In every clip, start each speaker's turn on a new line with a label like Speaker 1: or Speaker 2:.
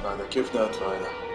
Speaker 1: هذا كيف بدي اطلع هنا؟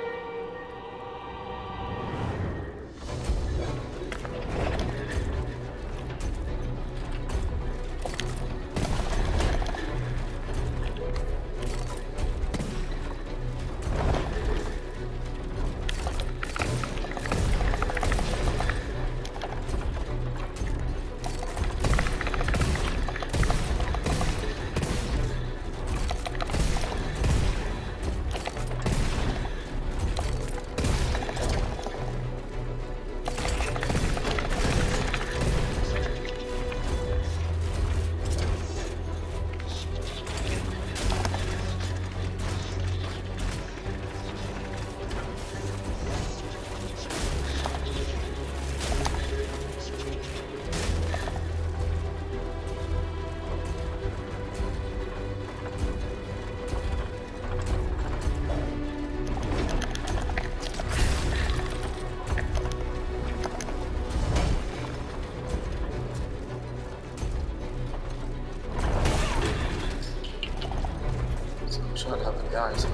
Speaker 1: شو هالهبل يا عيسى؟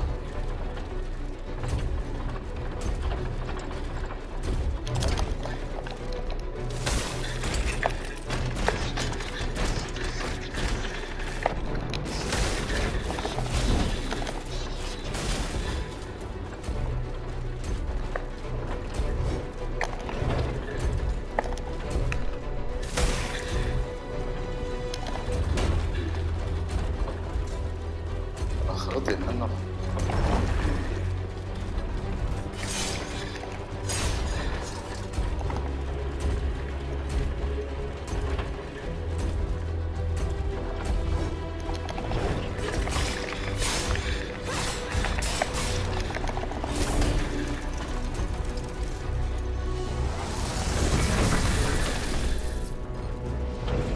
Speaker 1: اخرطي منه.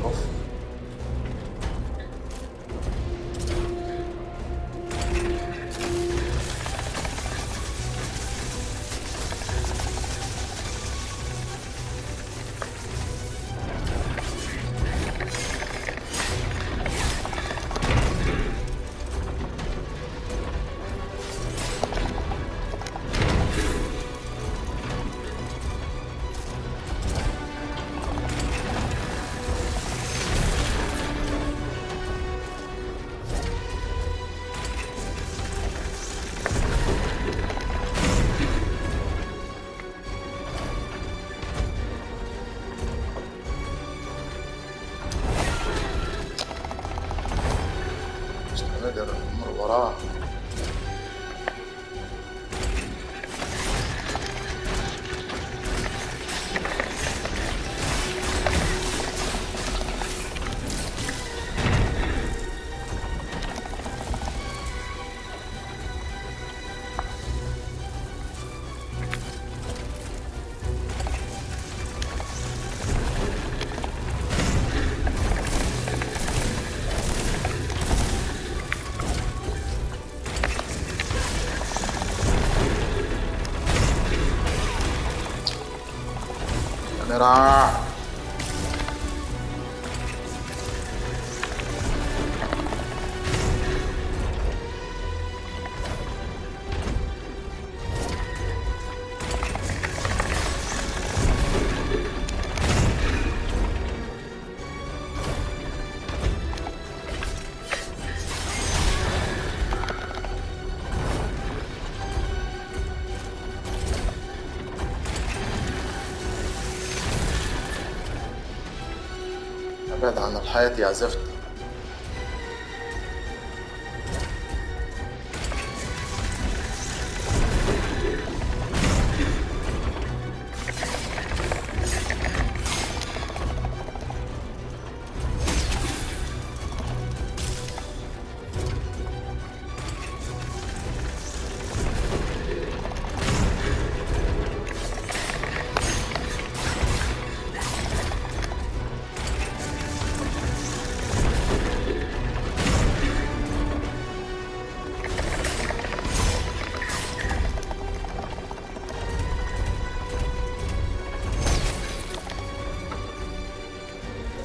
Speaker 1: اوف. مش قادر امر وراه. كاميرا. ابعد عن الحياة يا زفت.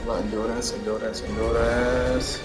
Speaker 1: يلا اندورنس اندورنس اندورنس.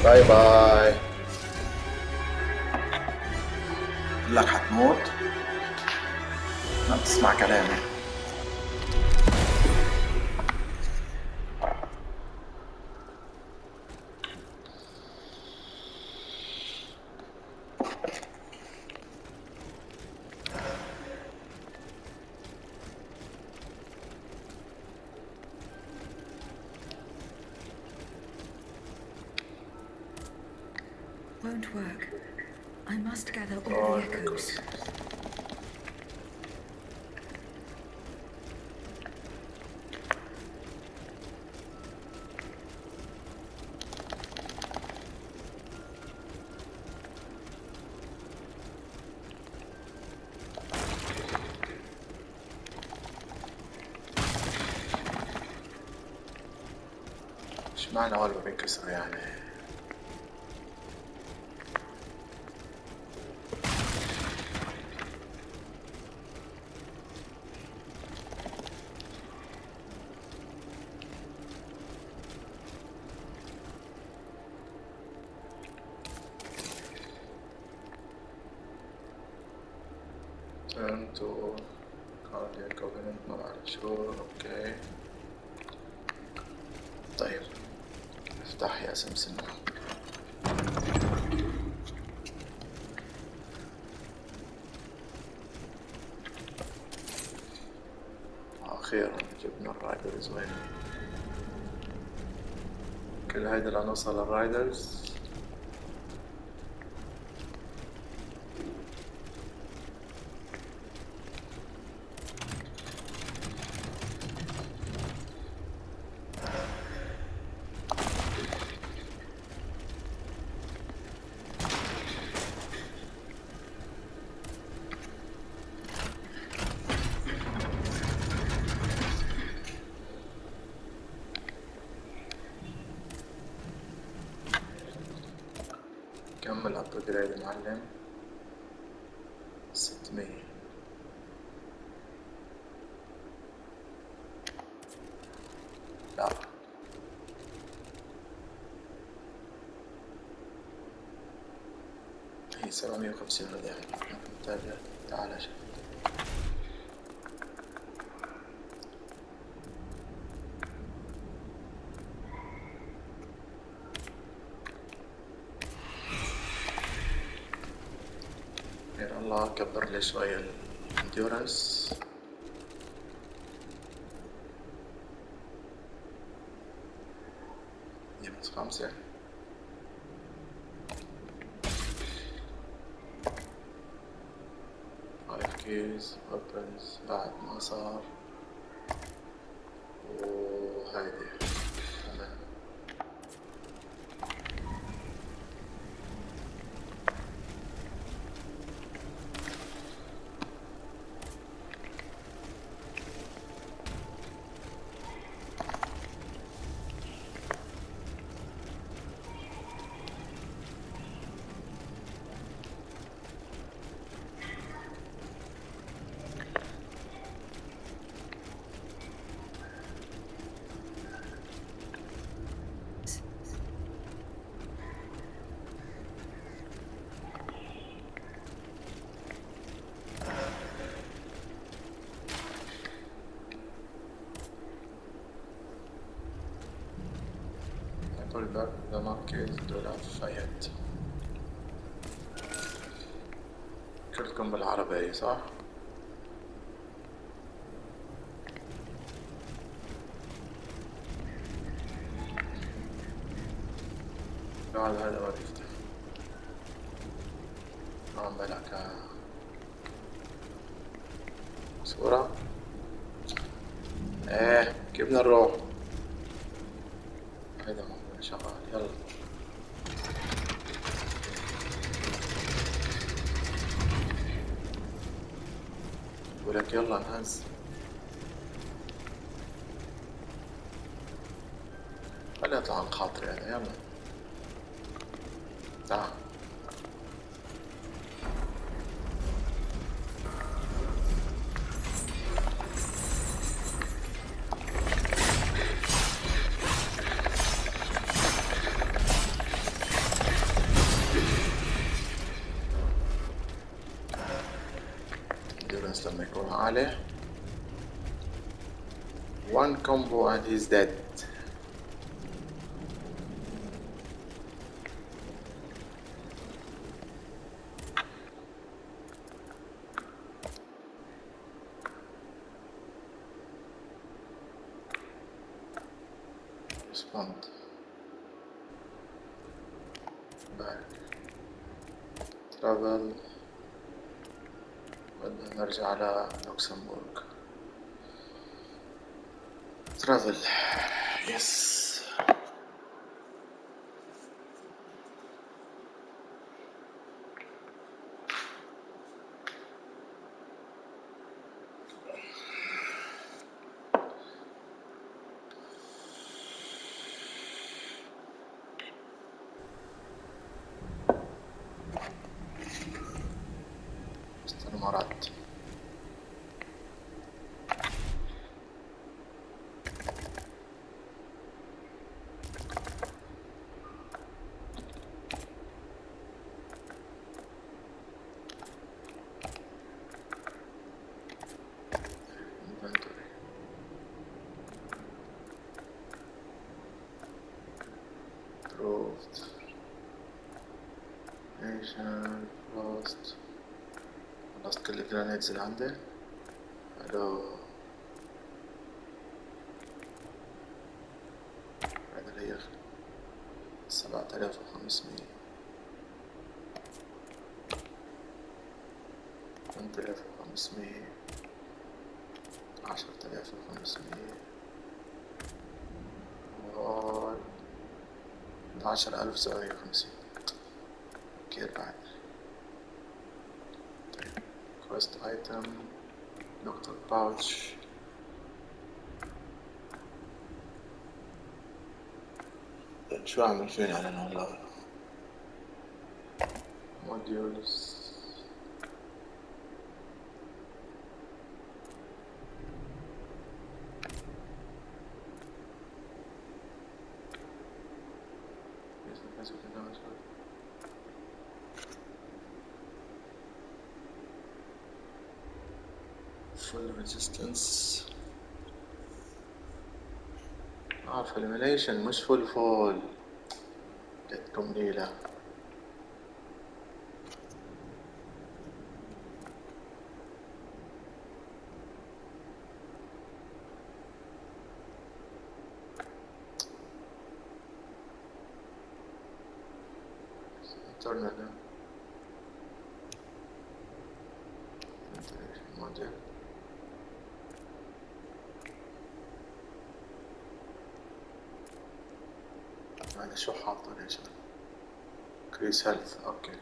Speaker 1: باي باي. لك حتموت؟ ما تسمع كلامي.
Speaker 2: Won't work. I must gather all the echoes.
Speaker 1: ايش معنى اول ما بينكسر يعني؟ انتو كاردياك كوفيننت ما بعرف شو. اوكي طيب افتح يا سمسم. اخيرا جبنا الرايدرز. وين كل هيدا لنوصل للرايدرز؟ كمل ابجريد يا معلم. 600. لا هي 750 يعني. تعال شوف. يا الله كبر لي شوية الانديورنس. جبت 5. كيز ويبنز بعد ما صار. وهيدي تمام. Put it back in the market to Lafayette. كلكم بالعربية صح؟ بعد هذا ما بيفتح. عم بلعك صورة. ايه كيف بدنا نروح؟ هيدا موضوع شغال. يلا بقولك يلا نهز. خلينا نطلع عن خاطري هذا. يلا تعال. استنى يكون عليه. One combo and he's dead. Respond. Back. Travel. بدنا نرجع على لوكسمبورغ. Travel. Yes. استمرت. Inventory. Approved. Nation. Lost. خلصت كل الجرانيتس اللي عندي. الو هذا اللي هي 7500 8500 10500 و 11750 كير بعد. Quest item, doctor pouch. شو أعمل فين على والله. modules. Full resistance. فالميليشن مش فول فول. جتكم ليلة. Tornado. Model. هذا شو حاطه ليش؟ كريس هيلث. اوكي.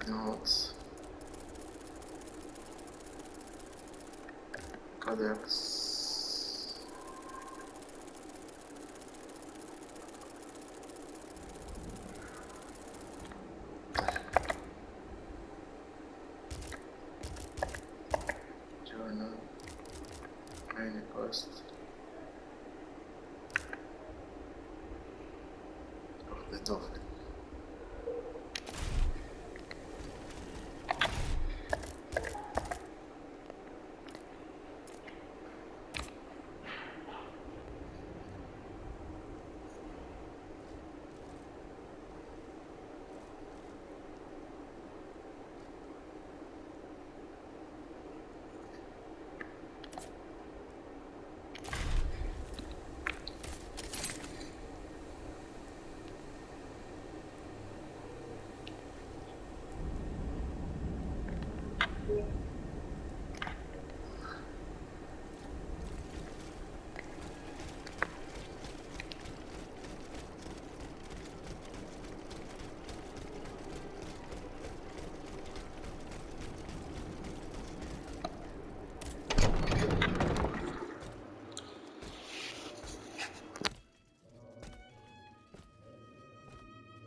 Speaker 1: notes. codex. journal. main quest. أخذت أوفر.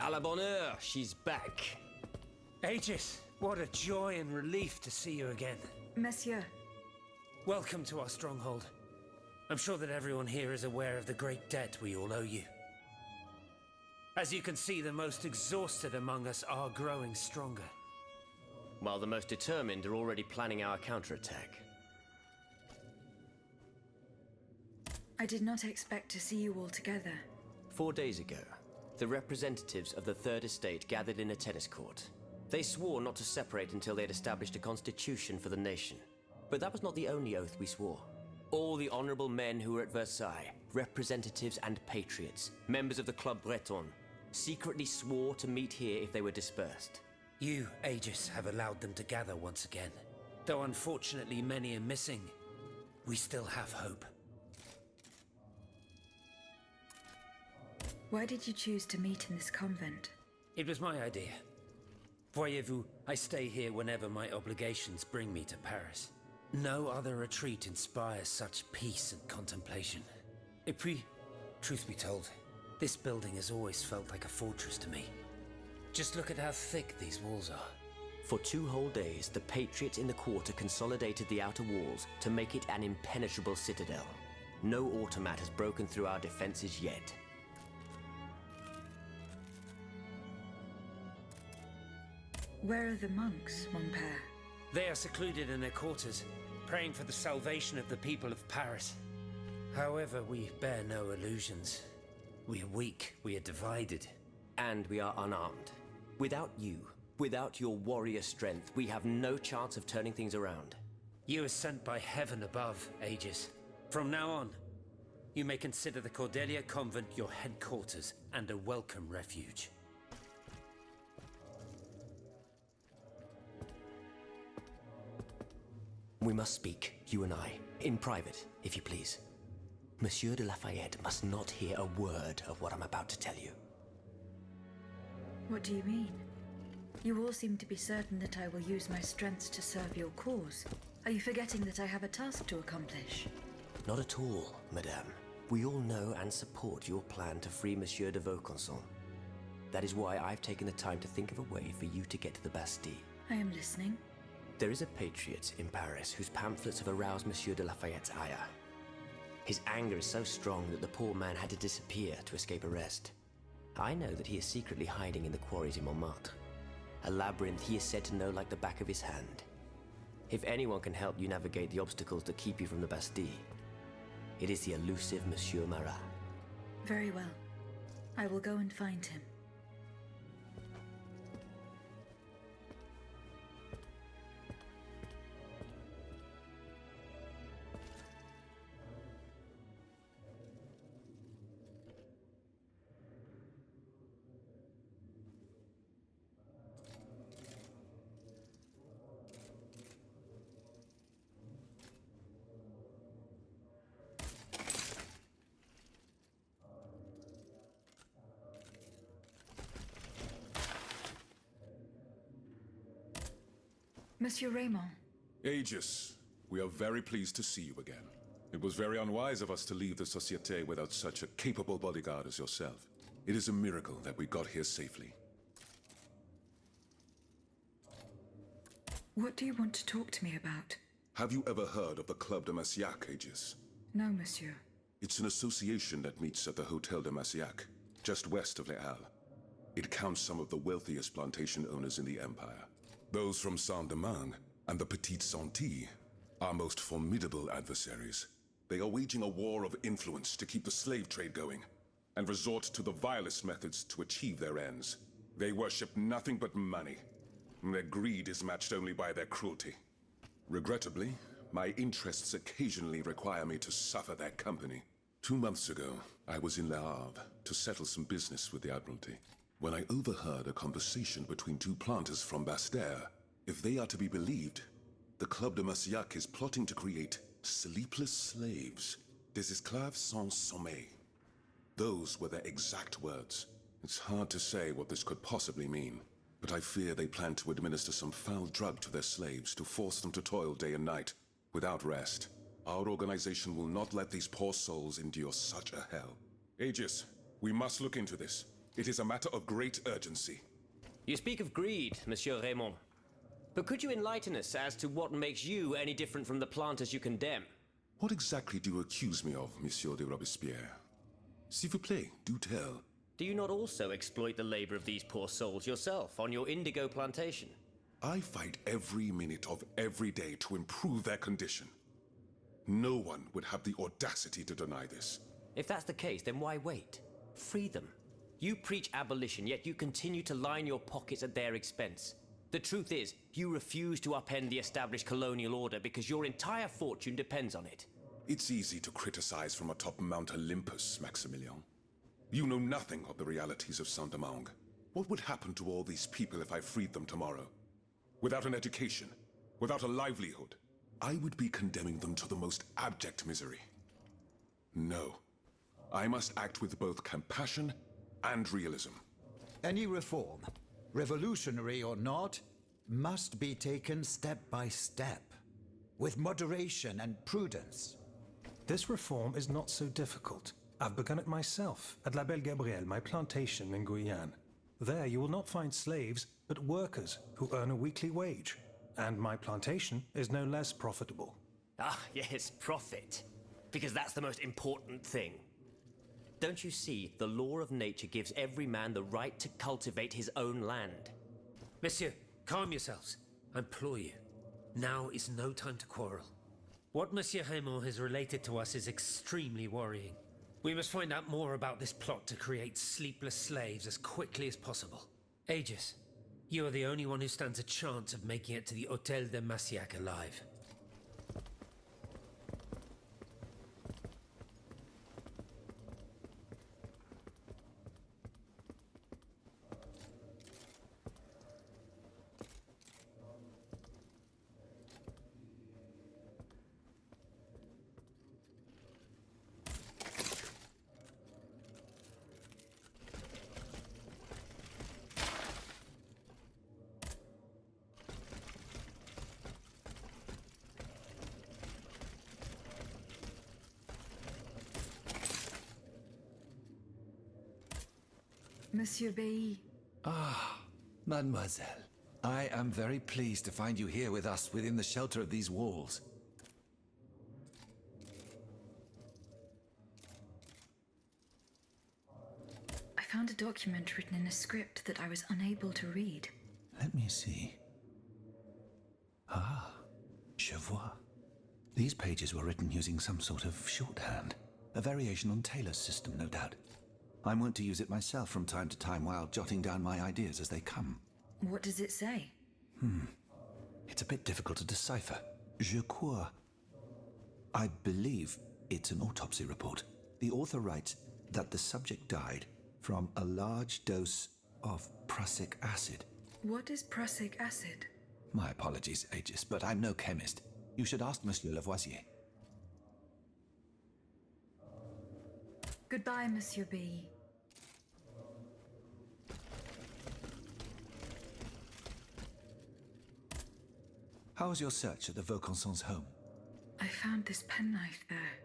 Speaker 3: À la bonne heure, she's back.
Speaker 4: Aegis, what a joy and relief to see you again.
Speaker 2: Monsieur,
Speaker 3: Welcome to our stronghold. I'm sure that everyone here is aware of the great debt we all owe you. As you can see, the most exhausted among us are growing stronger.
Speaker 4: While the most determined are already planning our counterattack.
Speaker 2: I did not expect to see you all together.
Speaker 4: 4 days ago, the representatives of the Third Estate gathered in a tennis court. They swore not to separate until they had established a constitution for the nation. But that was not the only oath we swore. All the honorable men who were at Versailles, representatives and patriots, members of the Club Breton, secretly swore to meet here if they were dispersed.
Speaker 3: You, Aegis, have allowed them to gather once again. Though unfortunately many are missing, we still have hope.
Speaker 2: Why did you choose to meet in this convent?
Speaker 3: It was my idea. Voyez-vous, I stay here whenever my obligations bring me to Paris. No other retreat inspires such peace and contemplation. Et puis, truth be told, this building has always felt like a fortress to me. Just look at how thick these walls are.
Speaker 4: For 2 whole days, the patriots in the quarter consolidated the outer walls to make it an impenetrable citadel. No automat has broken through our defenses yet.
Speaker 2: Where are the monks, mon père?
Speaker 3: They are secluded in their quarters, praying for the salvation of the people of Paris. However, we bear no illusions. We are weak, we are divided.
Speaker 4: And we are unarmed. Without you, without your warrior strength, we have no chance of turning things around.
Speaker 3: You are sent by heaven above, Aegis. From now on, you may consider the Cordelia Convent your headquarters and a welcome refuge.
Speaker 4: We must speak, you and I, in private, if you please. Monsieur de Lafayette must not hear a word of what I'm about to tell you.
Speaker 2: What do you mean? You all seem to be certain that I will use my strengths to serve your cause. Are you forgetting that I have a task to accomplish?
Speaker 4: Not at all, madame. We all know and support your plan to free Monsieur de Vaucanson. That is why I've taken the time to think of a way for you to get to the Bastille.
Speaker 2: I am listening.
Speaker 4: There is a patriot in Paris whose pamphlets have aroused Monsieur de Lafayette's ire. His anger is so strong that the poor man had to disappear to escape arrest. I know that he is secretly hiding in the quarries in Montmartre. A labyrinth he is said to know like the back of his hand. If anyone can help you navigate the obstacles that keep you from the Bastille, it is the elusive Monsieur Marat.
Speaker 2: Very well. I will go and find him. Monsieur Raymond.
Speaker 5: Aegis, we are very pleased to see you again. It was very unwise of us to leave the Société without such a capable bodyguard as yourself. It is a miracle that we got here safely.
Speaker 2: What do you want to talk to me about?
Speaker 5: Have you ever heard of the Club de Massiac, Aegis?
Speaker 2: No, monsieur.
Speaker 5: It's an association that meets at the Hotel de Massiac, just west of Les Halles. It counts some of the wealthiest plantation owners in the Empire. Those from Saint-Domingue and the Petite Santé, our most formidable adversaries. They are waging a war of influence to keep the slave trade going, and resort to the vilest methods to achieve their ends. They worship nothing but money. Their greed is matched only by their cruelty. Regrettably, my interests occasionally require me to suffer their company. 2 months ago, I was in Le Havre to settle some business with the Admiralty, when I overheard a conversation between 2 planters from Basse-Terre. If they are to be believed, the Club de Massiac is plotting to create sleepless slaves, des esclaves sans sommeil. Those were their exact words. It's hard to say what this could possibly mean, but I fear they plan to administer some foul drug to their slaves to force them to toil day and night, without rest. Our organization will not let these poor souls endure such a hell. Aegis, we must look into this. It is a matter of great urgency.
Speaker 4: You speak of greed, Monsieur Raymond. But could you enlighten us as to what makes you any different from the planters you condemn?
Speaker 5: What exactly do you accuse me of, Monsieur de Robespierre? S'il vous plaît, do tell.
Speaker 4: Do you not also exploit the labor of these poor souls yourself on your indigo plantation?
Speaker 5: I fight every minute of every day to improve their condition. No one would have the audacity to deny this.
Speaker 4: If that's the case, then why wait? Free them. You preach abolition, yet you continue to line your pockets at their expense. The truth is, you refuse to upend the established colonial order because your entire fortune depends on it.
Speaker 5: It's easy to criticize from atop Mount Olympus, Maximilian. You know nothing of the realities of Saint-Domingue. What would happen to all these people if I freed them tomorrow? Without an education, without a livelihood, I would be condemning them to the most abject misery. No. I must act with both compassion and realism.
Speaker 6: Any reform, revolutionary or not, must be taken step by step, with moderation and prudence.
Speaker 7: This reform is not so difficult. I've begun it myself at La Belle Gabrielle, my plantation in Guyane. There you will not find slaves, but workers who earn a weekly wage. And my plantation is no less profitable.
Speaker 4: Ah, yes, profit. Because that's the most important thing. Don't you see, the law of nature gives every man the right to cultivate his own land.
Speaker 3: Monsieur, calm yourselves. I implore you. Now is no time to quarrel. What Monsieur Raymond has related to us is extremely worrying. We must find out more about this plot to create sleepless slaves as quickly as possible. Aegis, you are the only one who stands a chance of making it to the Hôtel de Massiac alive.
Speaker 2: Monsieur Bailly.
Speaker 8: Ah, mademoiselle. I am very pleased to find you here with us within the shelter of these walls.
Speaker 2: I found a document written in a script that I was unable to read.
Speaker 8: Let me see. Ah, je vois. These pages were written using some sort of shorthand. A variation on Taylor's system, no doubt. I'm wont to use it myself from time to time while jotting down my ideas as they come.
Speaker 2: What does it say?
Speaker 8: It's a bit difficult to decipher. Je crois. I believe it's an autopsy report. The author writes that the subject died from a large dose of prussic acid.
Speaker 2: What is prussic acid?
Speaker 8: My apologies, Aegis, but I'm no chemist. You should ask Monsieur Lavoisier.
Speaker 2: Goodbye, Monsieur B.
Speaker 8: How was your search at the Vaucansons' home?
Speaker 2: I found this penknife there.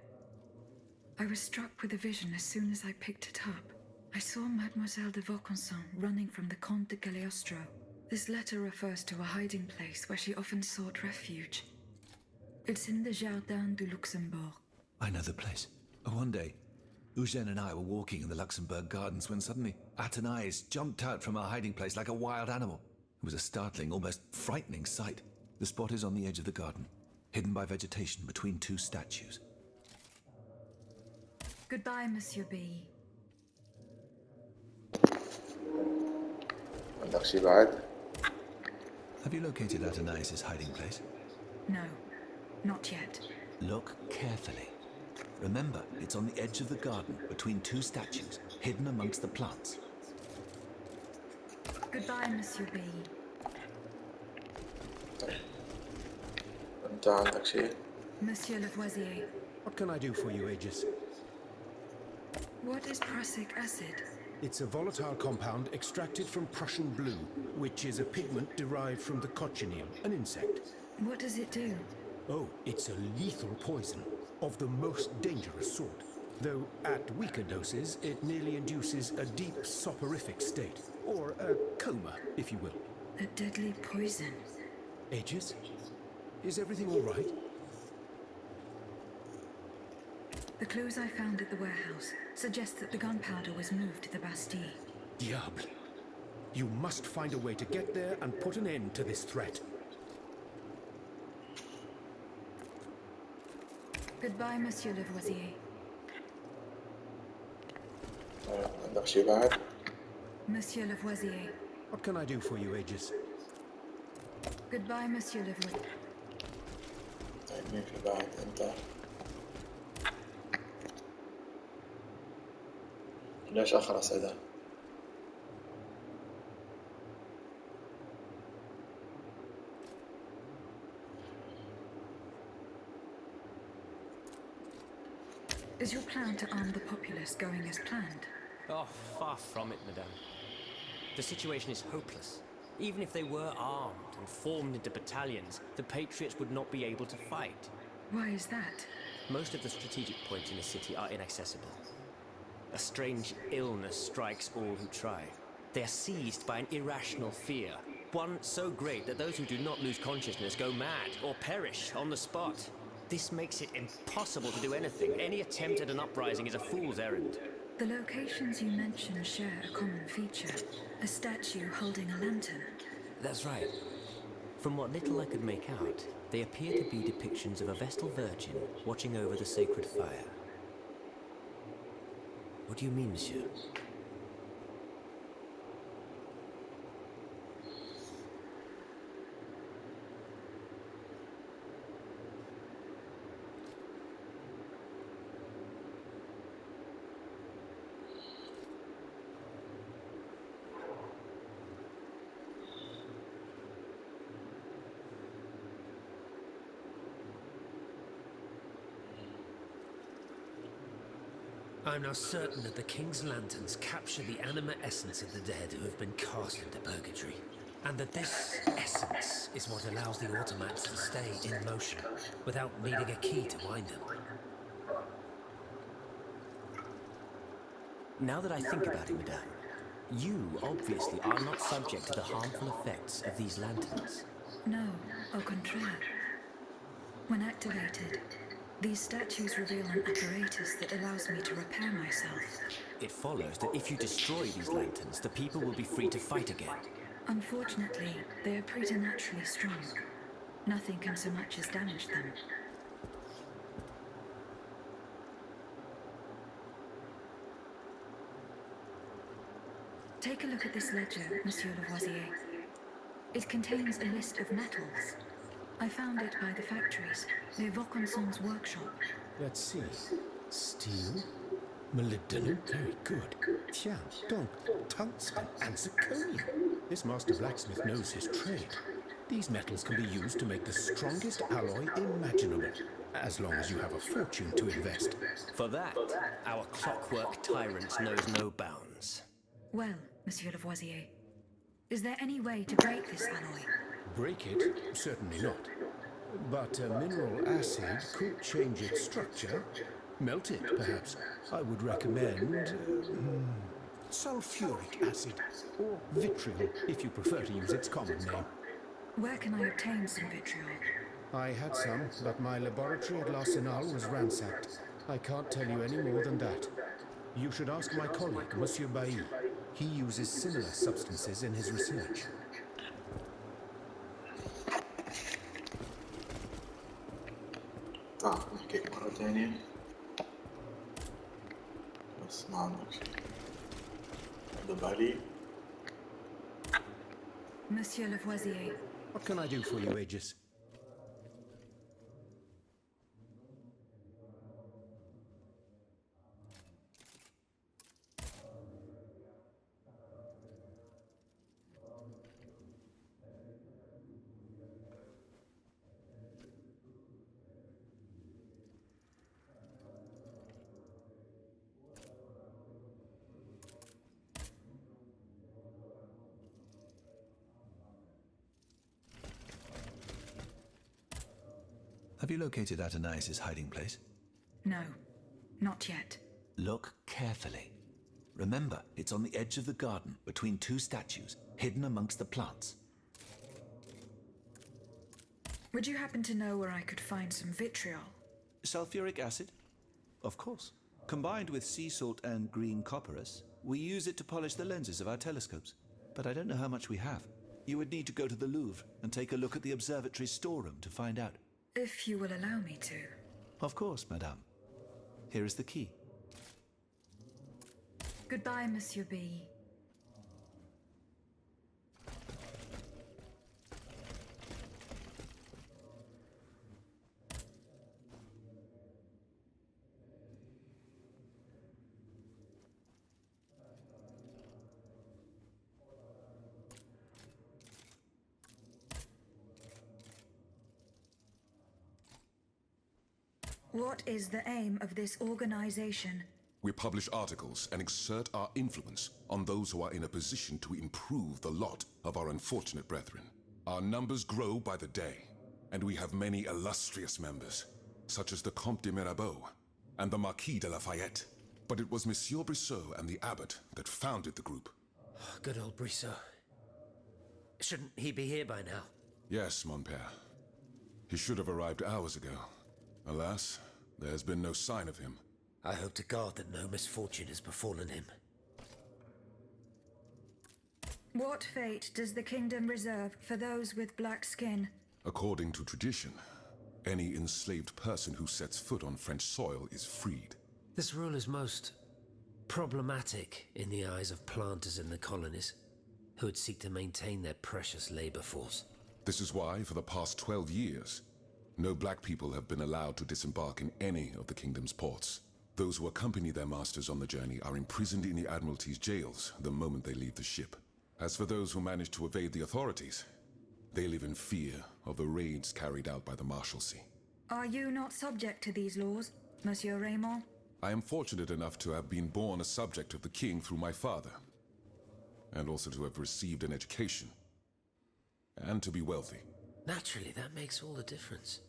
Speaker 2: I was struck with a vision as soon as I picked it up. I saw Mademoiselle de Vaucanson running from the Comte de Cagliostro. This letter refers to a hiding place where she often sought refuge. It's in the Jardin du Luxembourg.
Speaker 8: I know the place. One day, Eugène and I were walking in the Luxembourg Gardens when suddenly Athénais jumped out from our hiding place like a wild animal. It was a startling, almost frightening sight. The spot is on the edge of the garden, hidden by vegetation between two statues.
Speaker 2: Goodbye, Monsieur B.
Speaker 1: عندك شي بعد؟
Speaker 8: Have you located Athénais' hiding place?
Speaker 2: No, not yet.
Speaker 8: Look carefully. Remember, it's on the edge of the garden, between two statues, hidden amongst the plants.
Speaker 2: Goodbye, Monsieur B.
Speaker 1: أنت عندك شي؟
Speaker 2: Monsieur Lavoisier.
Speaker 9: What can I do for you, Aegis?
Speaker 2: What is prussic acid?
Speaker 9: It's a volatile compound extracted from Prussian blue, which is a pigment derived from the cochineal, an insect.
Speaker 2: What does it do?
Speaker 9: Oh, it's a lethal poison, of the most dangerous sort. Though at weaker doses, it nearly induces a deep soporific state, or a coma, if you will.
Speaker 2: A deadly poison.
Speaker 9: Aegis? Is everything all right?
Speaker 2: The clues I found at the warehouse suggest that the gunpowder was moved to the Bastille.
Speaker 9: Diable. You must find a way to get there and put an end to this threat.
Speaker 2: Goodbye, Monsieur Lavoisier.
Speaker 1: عندك شي بعد؟
Speaker 2: Monsieur Lavoisier.
Speaker 9: What can I do for you, Aegis?
Speaker 2: Goodbye, Monsieur Lavoisier.
Speaker 1: طيب مين في بعد انت؟ ليش أخرس هذا؟
Speaker 2: Is your plan to arm the populace going as planned?
Speaker 4: Oh, far from it, madame. The situation is hopeless. Even if they were armed and formed into battalions, the Patriots would not be able to fight.
Speaker 2: Why is that?
Speaker 4: Most of the strategic points in the city are inaccessible. A strange illness strikes all who try. They are seized by an irrational fear, one so great that those who do not lose consciousness go mad or perish on the spot. This makes it impossible to do anything. Any attempt at an uprising is a fool's errand.
Speaker 2: The locations you mention share a common feature. A statue holding a lantern.
Speaker 4: That's right. From what little I could make out, they appear to be depictions of a Vestal Virgin watching over the sacred fire. What do you mean, monsieur?
Speaker 3: I'm now certain that the King's lanterns capture the anima essence of the dead who have been cast into purgatory, and that this essence is what allows the automats to stay in motion without needing a key to wind them.
Speaker 4: Now that I think about it, madame, you obviously are not subject to the harmful effects of these lanterns.
Speaker 2: No, au contraire. When activated, these statues reveal an apparatus that allows me to repair myself.
Speaker 4: It follows that if you destroy these lanterns, the people will be free to fight again.
Speaker 2: Unfortunately, they are preternaturally strong. Nothing can so much as damage them. Take a look at this ledger, Monsieur Lavoisier. It contains a list of metals. I found it by the factories, near Vaucanson's workshop.
Speaker 9: Let's see. Steel, molybdenum, very good. Tiens, donc, tungsten and zirconium. This master blacksmith knows his trade. These metals can be used to make the strongest alloy imaginable, as long as you have a fortune to invest.
Speaker 4: For that, our clockwork tyrant knows no bounds.
Speaker 2: Well, Monsieur Lavoisier, is there any way to break this alloy?
Speaker 9: Break it? Certainly not. But mineral acid could change its structure. Melt it, perhaps. I would recommend sulfuric acid, or vitriol, if you prefer to use its common name.
Speaker 2: Where can I obtain some vitriol?
Speaker 9: I had some, but my laboratory at L'Arsenal was ransacked. I can't tell you any more than that. You should ask my colleague, Monsieur Bailly. He uses similar substances in his research.
Speaker 1: نحكيك مرة تانية بس ما عندك شيء. هذا بالي.
Speaker 2: Monsieur Lavoisier.
Speaker 9: What can I do for you, Aegis?
Speaker 8: Have you located Athanais' hiding place?
Speaker 2: No, not yet.
Speaker 8: Look carefully. Remember, it's on the edge of the garden, between two statues, hidden amongst the plants.
Speaker 2: Would you happen to know where I could find some vitriol?
Speaker 10: Sulfuric acid? Of course. Combined with sea salt and green copperas, we use it to polish the lenses of our telescopes. But I don't know how much we have. You would need to go to the Louvre and take a look at the observatory's storeroom to find out.
Speaker 2: If you will allow me to.
Speaker 10: Of course, madame. Here is the key.
Speaker 2: Goodbye, Monsieur B. What is the aim of this organization?
Speaker 5: We publish articles and exert our influence on those who are in a position to improve the lot of our unfortunate brethren. Our numbers grow by the day, and we have many illustrious members, such as the Comte de Mirabeau and the Marquis de Lafayette. But it was Monsieur Brissot and the abbot that founded the group.
Speaker 3: Good old Brissot. Shouldn't he be here by now?
Speaker 5: Yes, mon père. He should have arrived hours ago. Alas, there has been no sign of him.
Speaker 3: I hope to God that no misfortune has befallen him.
Speaker 2: What fate does the kingdom reserve for those with black skin?
Speaker 5: According to tradition, any enslaved person who sets foot on French soil is freed.
Speaker 3: This rule is most problematic in the eyes of planters in the colonies, who would seek to maintain their precious labor force.
Speaker 5: This is why, for the past 12 years, no black people have been allowed to disembark in any of the kingdom's ports. Those who accompany their masters on the journey are imprisoned in the Admiralty's jails the moment they leave the ship. As for those who manage to evade the authorities, they live in fear of the raids carried out by the Marshalsea.
Speaker 2: Are you not subject to these laws, Monsieur Raymond?
Speaker 5: I am fortunate enough to have been born a subject of the king through my father, and also to have received an education, and to be wealthy.
Speaker 3: Naturally, that makes all the difference.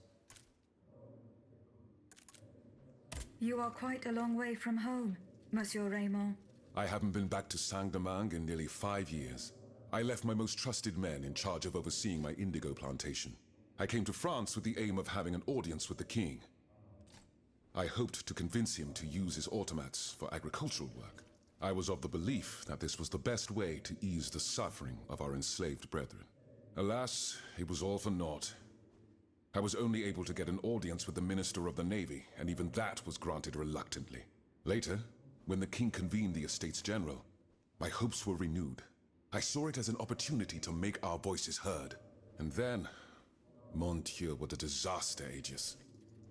Speaker 2: You are quite a long way from home, Monsieur Raymond.
Speaker 5: I haven't been back to Saint-Domingue in nearly 5 years. I left my most trusted men in charge of overseeing my indigo plantation. I came to France with the aim of having an audience with the king. I hoped to convince him to use his automats for agricultural work. I was of the belief that this was the best way to ease the suffering of our enslaved brethren. Alas, it was all for naught. I was only able to get an audience with the Minister of the Navy, and even that was granted reluctantly. Later, when the king convened the Estates General, my hopes were renewed. I saw it as an opportunity to make our voices heard. And then, mon Dieu, what a disaster, Aegis.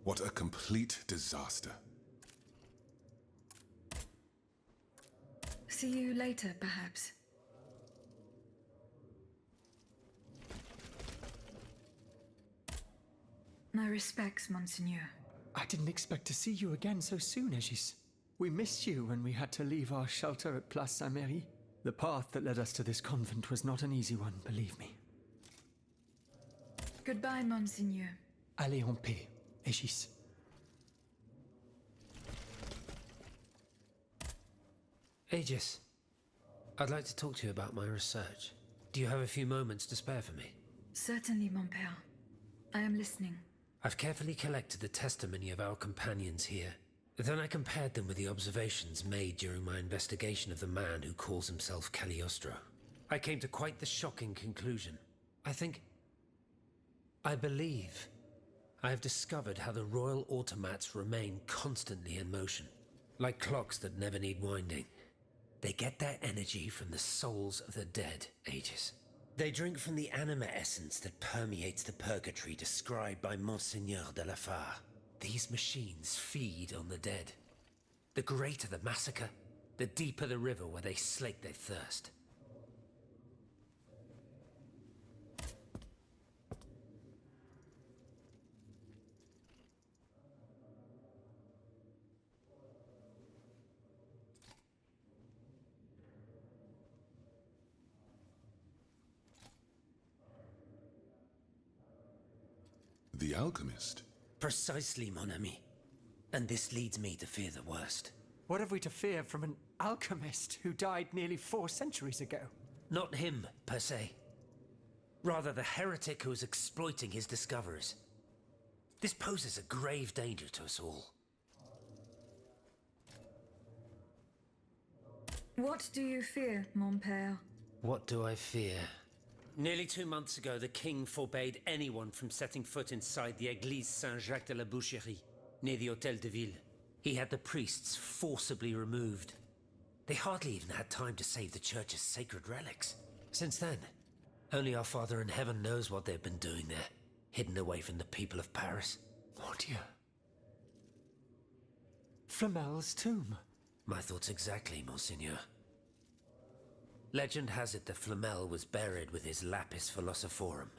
Speaker 5: What a complete disaster.
Speaker 2: See you later, perhaps. My respects, Monseigneur.
Speaker 11: I didn't expect to see you again so soon, Aegis. We missed you when we had to leave our shelter at Place Saint-Merry. The path that led us to this convent was not an easy one, believe me.
Speaker 2: Goodbye, Monseigneur.
Speaker 11: Allez en paix, Aegis.
Speaker 3: Aegis, I'd like to talk to you about my research. Do you have a few moments to spare for me?
Speaker 2: Certainly, mon père. I am listening.
Speaker 3: I've carefully collected the testimony of our companions here. Then I compared them with the observations made during my investigation of the man who calls himself Cagliostro. I came to quite the shocking conclusion. I believe I have discovered how the royal automats remain constantly in motion, like clocks that never need winding. They get their energy from the souls of the dead, Aegis. They drink from the anima essence that permeates the purgatory described by Monseigneur de la Fare. These machines feed on the dead. The greater the massacre, the deeper the river where they slake their thirst.
Speaker 5: The alchemist?
Speaker 3: Precisely, mon ami. And this leads me to fear the worst.
Speaker 11: What have we to fear from an alchemist who died nearly 4 centuries ago?
Speaker 3: Not him, per se. Rather, the heretic who is exploiting his discoveries. This poses a grave danger to us all.
Speaker 2: What do you fear, mon père?
Speaker 3: What do I fear? Nearly 2 months ago, the king forbade anyone from setting foot inside the Église Saint-Jacques de la Boucherie, near the Hôtel de Ville. He had the priests forcibly removed. They hardly even had time to save the church's sacred relics. Since then, only our Father in Heaven knows what they've been doing there, hidden away from the people of Paris.
Speaker 11: Mon Dieu. Flamel's tomb.
Speaker 3: My thoughts exactly, Monseigneur. Legend has it that Flamel was buried with his Lapis Philosophorum.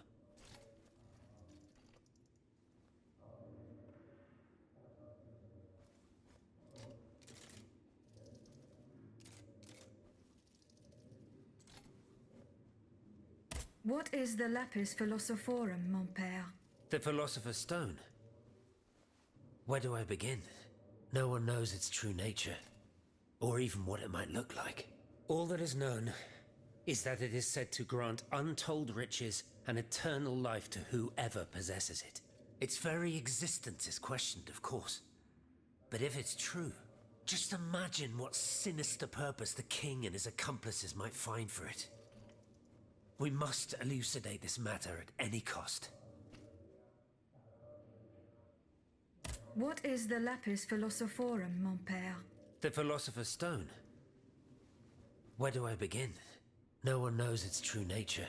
Speaker 2: What is the Lapis Philosophorum, mon père?
Speaker 3: The Philosopher's Stone. Where do I begin? No one knows its true nature, or even what it might look like. All that is known is that it is said to grant untold riches and eternal life to whoever possesses it. Its very existence is questioned, of course. But if it's true, just imagine what sinister purpose the king and his accomplices might find for it. We must elucidate this matter at any cost.
Speaker 2: What is the Lapis Philosophorum, mon père?
Speaker 3: The Philosopher's Stone. Where do I begin? No one knows its true nature,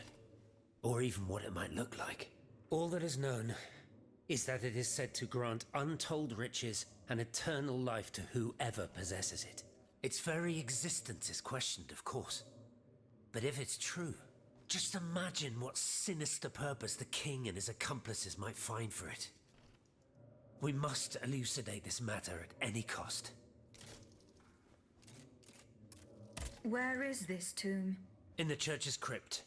Speaker 3: or even what it might look like. All that is known is that it is said to grant untold riches and eternal life to whoever possesses it. Its very existence is questioned, of course. But if it's true, just imagine what sinister purpose the king and his accomplices might find for it. We must elucidate this matter at any cost.
Speaker 2: Where is this tomb?
Speaker 3: In the church's crypt.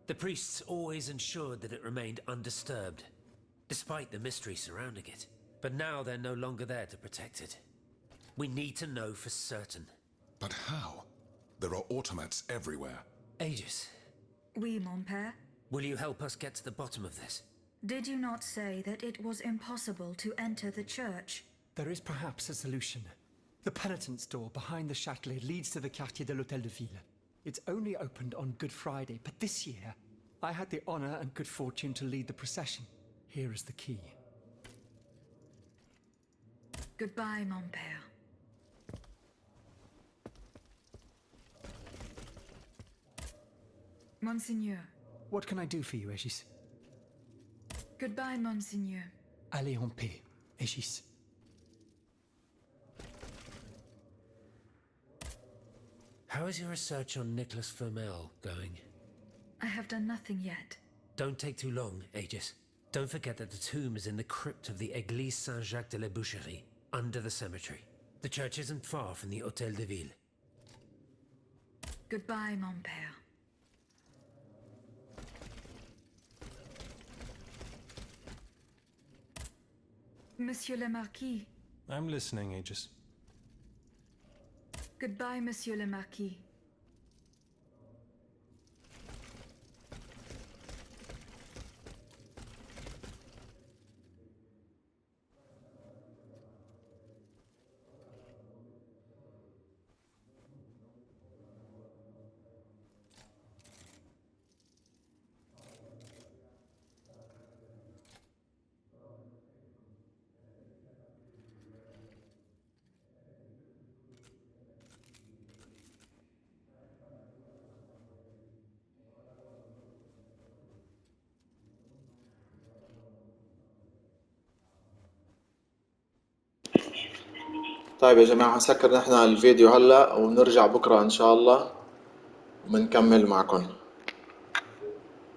Speaker 3: The priests always ensured that it remained undisturbed, despite the mystery surrounding it. But now they're no longer there to protect it. We need to know for certain.
Speaker 5: But how? There are automats everywhere.
Speaker 3: Aegis,
Speaker 2: Oui, mon père.
Speaker 3: will you help us get to the bottom of this?
Speaker 2: Did you not say that it was impossible to enter the church?
Speaker 11: There is perhaps a solution. The penitent's door behind the Châtelet leads to the Quartier de l'Hôtel de Ville. It's only opened on Good Friday, but this year, I had the honor and good fortune to lead the procession. Here is the key.
Speaker 2: Goodbye, mon père. Monseigneur.
Speaker 11: What can I do for you, Aegis?
Speaker 2: Goodbye, Monseigneur.
Speaker 11: Allez en paix, Aegis.
Speaker 3: How is your research on Nicholas Flamel going?
Speaker 2: I have done nothing yet.
Speaker 3: Don't take too long, Aegis. Don't forget that the tomb is in the crypt of the Église Saint-Jacques de la Boucherie, under the cemetery. The church isn't far from the Hôtel de Ville.
Speaker 2: Goodbye, mon père. Monsieur le Marquis.
Speaker 7: I'm listening, Aegis.
Speaker 2: Goodbye, Monsieur le Marquis.
Speaker 1: طيب يا جماعة هنسكر نحن الفيديو هلأ ونرجع بكرة إن شاء الله ومنكمل معكم.